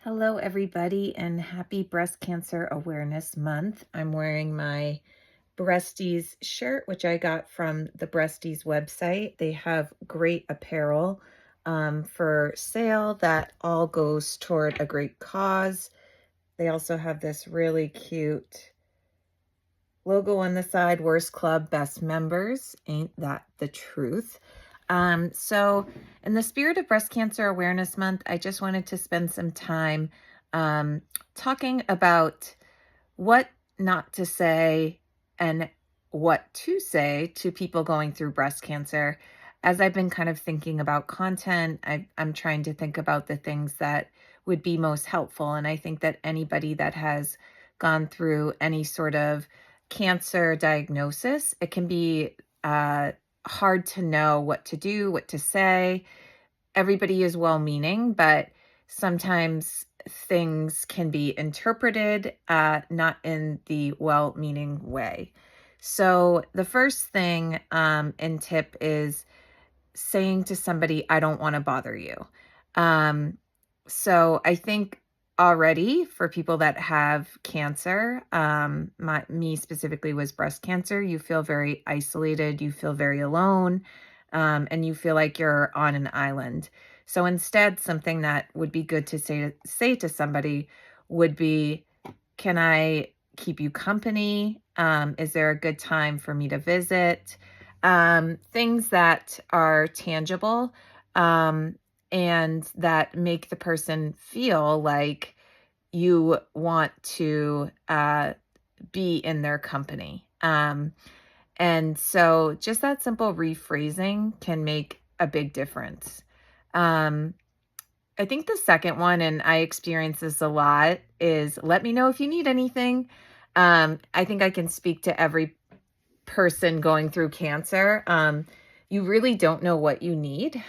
Hello, everybody, and happy Breast Cancer Awareness Month. I'm wearing my Breasties shirt, which I got from the Breasties website. They have great apparel for sale that all goes toward a great cause. They also have this really cute logo on the side, Worst Club, Best Members. Ain't that the truth? So in the spirit of Breast Cancer Awareness Month, I just wanted to spend some time um, talking about what not to say and what to say to people going through breast cancer. As I've been kind of thinking about content, I'm trying to think about the things that would be most helpful. And I think that anybody that has gone through any sort of cancer diagnosis, it can be hard to know what to do, what to say. Everybody is well-meaning, but sometimes things can be interpreted not in the well-meaning way. So the first thing and tip is saying to somebody, I don't want to bother you. Um, so I think already for people that have cancer, me specifically was breast cancer, you feel very isolated, you feel very alone, and you feel like you're on an island. So instead, something that would be good to say to somebody would be, can I keep you company? Is there a good time for me to visit? Things that are tangible and that make the person feel like you want to be in their company. And so just that simple rephrasing can make a big difference. Um, I think the second one, and I experience this a lot, is let me know if you need anything. I think I can speak to every person going through cancer. You really don't know what you need.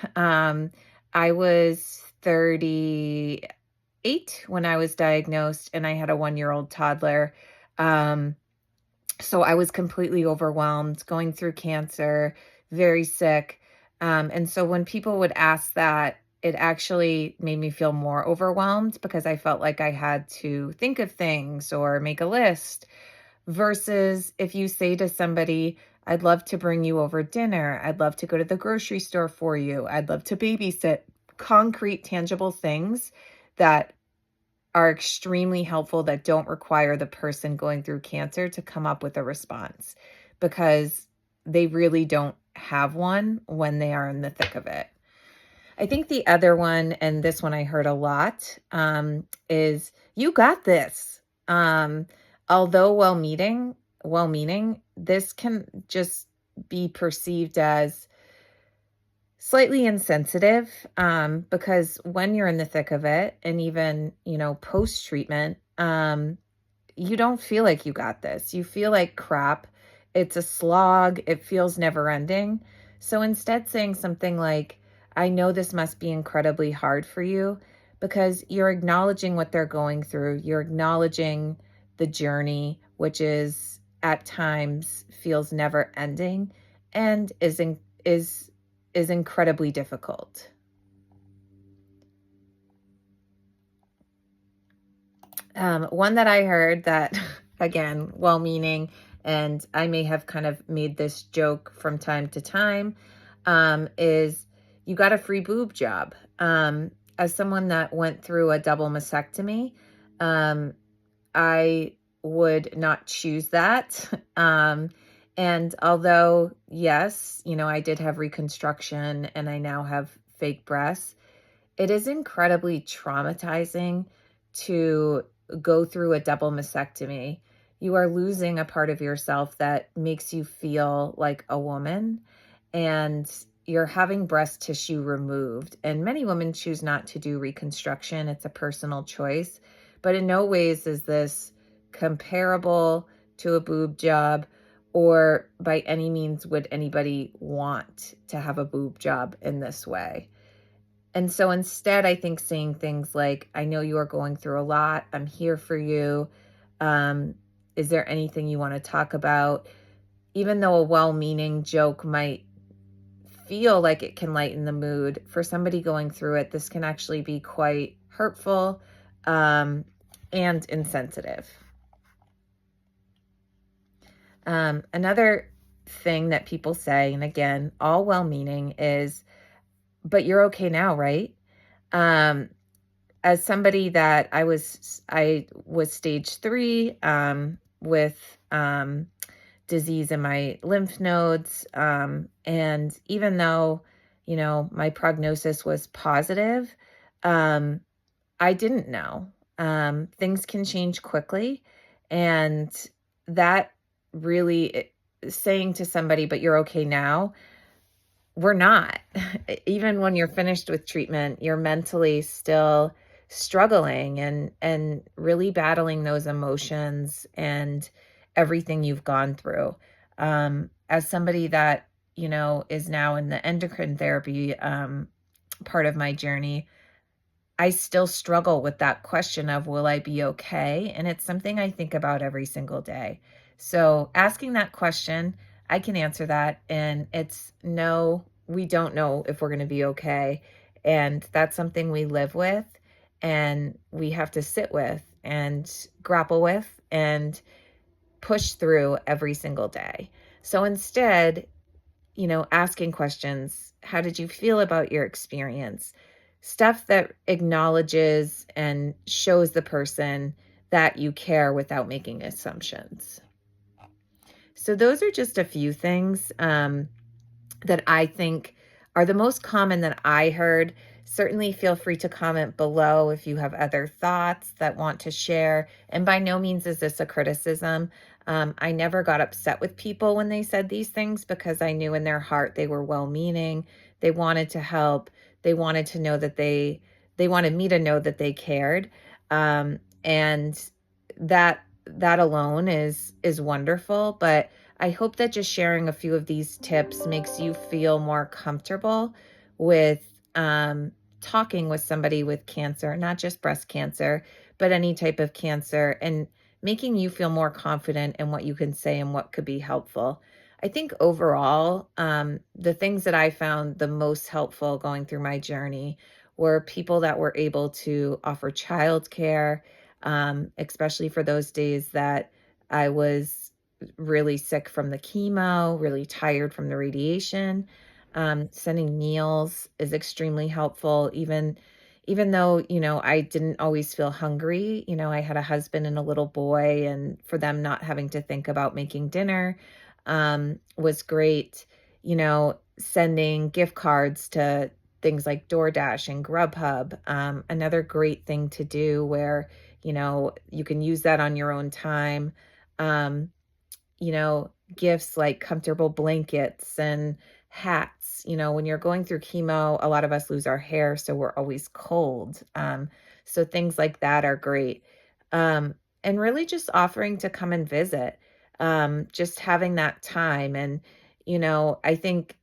I was 38 when I was diagnosed, and I had a 1-year-old toddler. So I was completely overwhelmed going through cancer, very sick. And so when people would ask that, it actually made me feel more overwhelmed because I felt like I had to think of things or make a list. Versus if you say to somebody, I'd love to bring you over dinner. I'd love to go to the grocery store for you. I'd love to babysit. Concrete, tangible things that are extremely helpful that don't require the person going through cancer to come up with a response because they really don't have one when they are in the thick of it. I think the other one, and this one I heard a lot, is you got this. Although well-meaning, this can just be perceived as slightly insensitive because when you're in the thick of it and even, post-treatment, you don't feel like you got this. You feel like crap. It's a slog. It feels never ending. So instead saying something like, I know this must be incredibly hard for you because you're acknowledging what they're going through. You're acknowledging the journey, which is at times feels never ending and is incredibly difficult. One that I heard that, again, well-meaning, and I may have kind of made this joke from time to time, is you got a free boob job. As someone that went through a double mastectomy, I would not choose that. And although, yes, I did have reconstruction and I now have fake breasts, it is incredibly traumatizing to go through a double mastectomy. You are losing a part of yourself that makes you feel like a woman, and you're having breast tissue removed. And many women choose not to do reconstruction. It's a personal choice, but in no ways is this comparable to a boob job, or by any means would anybody want to have a boob job in this way. And so instead, I think saying things like, I know you are going through a lot. I'm here for you. Is there anything you want to talk about? Even though a well-meaning joke might feel like it can lighten the mood, for somebody going through it, this can actually be quite hurtful. and insensitive. Another thing that people say, and again, all well-meaning, is, but you're okay now, right? Um, as somebody that I was stage 3, with, disease in my lymph nodes. And even though, my prognosis was positive, um, I didn't know. Things can change quickly. And that really, saying to somebody, but you're okay now, we're not. Even when you're finished with treatment, you're mentally still struggling and really battling those emotions and everything you've gone through. As somebody that, is now in the endocrine therapy part of my journey, I still struggle with that question of, will I be okay? And it's something I think about every single day. So asking that question, I can answer that. And it's no, we don't know if we're going to be okay. And that's something we live with and we have to sit with and grapple with and push through every single day. So instead, asking questions. How did you feel about your experience? Stuff that acknowledges and shows the person that you care without making assumptions. So those are just a few things that I think are the most common that I heard. Certainly feel free to comment below if you have other thoughts that want to share. And by no means is this a criticism. I never got upset with people when they said these things because I knew in their heart they were well-meaning. They wanted to help. They wanted to know that they wanted me to know that they cared. And that alone is wonderful. But I hope that just sharing a few of these tips makes you feel more comfortable with talking with somebody with cancer, not just breast cancer, but any type of cancer, and making you feel more confident in what you can say and what could be helpful. I think overall, the things that I found the most helpful going through my journey were people that were able to offer childcare, especially for those days that I was really sick from the chemo, really tired from the radiation. Sending meals is extremely helpful. Even though, I didn't always feel hungry, I had a husband and a little boy, and for them not having to think about making dinner, was great. Sending gift cards to things like DoorDash and Grubhub. Another great thing to do where, you can use that on your own time. Um, Gifts like comfortable blankets and hats. When you're going through chemo, a lot of us lose our hair, so we're always cold. So things like that are great. And really just offering to come and visit, just having that time. And, I think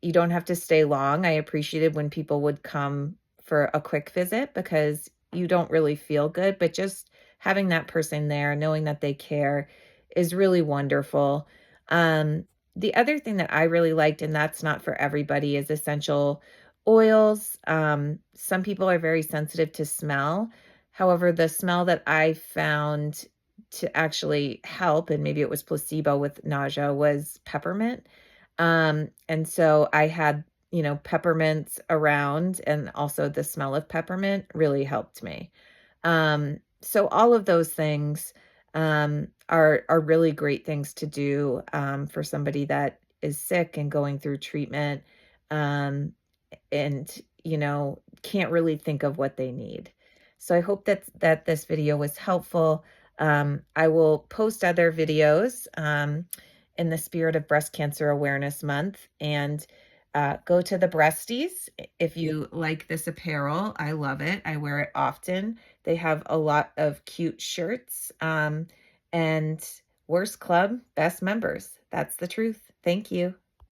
you don't have to stay long. I appreciated when people would come for a quick visit because you don't really feel good, but just having that person there, knowing that they care is really wonderful. Um, the other thing that I really liked, and that's not for everybody, is essential oils. Some people are very sensitive to smell. However, the smell that I found to actually help, and maybe it was placebo with nausea, was peppermint. And so I had, peppermints around, and also the smell of peppermint really helped me. So all of those things are really great things to do for somebody that is sick and going through treatment, um, and can't really think of what they need. So I hope that this video was helpful. I will post other videos in the spirit of Breast Cancer Awareness Month, and go to the Breasties if you like this apparel. I love it. I wear it often. They have a lot of cute shirts. And Worst Club, best members. That's the truth. Thank you.